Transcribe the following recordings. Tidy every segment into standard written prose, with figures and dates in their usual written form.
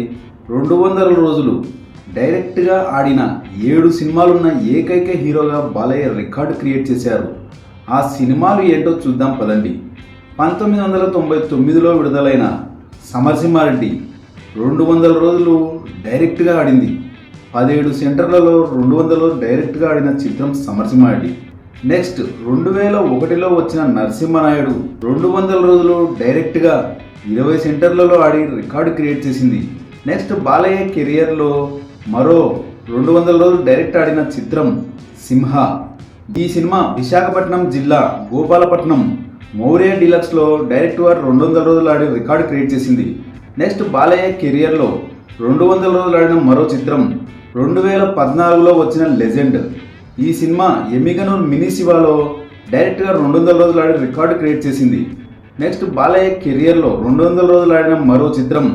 200 రోజులు డైరెక్ట్గా ఆడిన 7 సినిమాలున్న ఏకైక హీరోగా బాలయ్య రికార్డు క్రియేట్ చేశారు. ఆ సినిమాలు ఏంటో చూద్దాం పదండి. 1999లో విడుదలైన సమరసింహారెడ్డి 200 రోజులు డైరెక్ట్గా ఆడింది. 17 సెంటర్లలో 200 డైరెక్ట్గా ఆడిన చిత్రం సమరసింహారెడ్డి. నెక్స్ట్ 2001లో వచ్చిన నరసింహనాయుడు 200 రోజులు డైరెక్ట్గా 20 సెంటర్లలో ఆడి రికార్డు క్రియేట్ చేసింది. నెక్స్ట్ బాలయ్య కెరియర్లో మరో 200 రోజులు డైరెక్ట్ ఆడిన చిత్రం సింహ. ఈ సినిమా విశాఖపట్నం జిల్లా గోపాలపట్నం మౌర్య డీలక్స్లో డైరెక్ట్గా 200 రోజులు ఆడి రికార్డు క్రియేట్ చేసింది. నెక్స్ట్ బాలయ్య కెరియర్లో 200 రోజులు ఆడిన మరో చిత్రం 2014లో వచ్చిన లెజెండ్. ఈ సినిమా ఎమ్మిగనూర్ మినీ శివాలో డైరెక్ట్గా 200 రోజులు ఆడి రికార్డు క్రియేట్ చేసింది. నెక్స్ట్ బాలయ్య కెరియర్లో 200 రోజులు ఆడిన మరో చిత్రం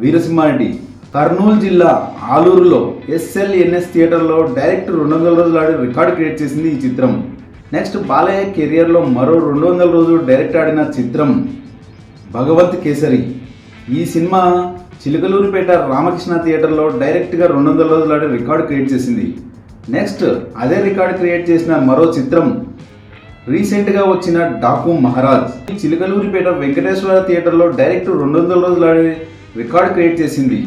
వీరసింహారెడ్డి. కర్నూలు జిల్లా ఆలూరులో SLNS థియేటర్లో డైరెక్ట్ 200 రోజులు ఆడి రికార్డు క్రియేట్ చేసింది ఈ చిత్రం. నెక్స్ట్ బాలయ్య కెరియర్లో మరో 200 రోజులు డైరెక్ట్ ఆడిన చిత్రం భగవంత్ కేసరి. ఈ సినిమా చిలకలూరిపేట రామకృష్ణ థియేటర్లో డైరెక్ట్గా 200 రోజులు ఆడి రికార్డు క్రియేట్ చేసింది. నెక్స్ట్ అదే రికార్డు క్రియేట్ చేసిన మరో చిత్రం రీసెంట్గా వచ్చిన డాకు మహారాజ్. చిలకలూరిపేట వెంకటేశ్వర థియేటర్లో డైరెక్ట్ 200 రోజులు ఆడి రికార్డు క్రియేట్ చేసింది.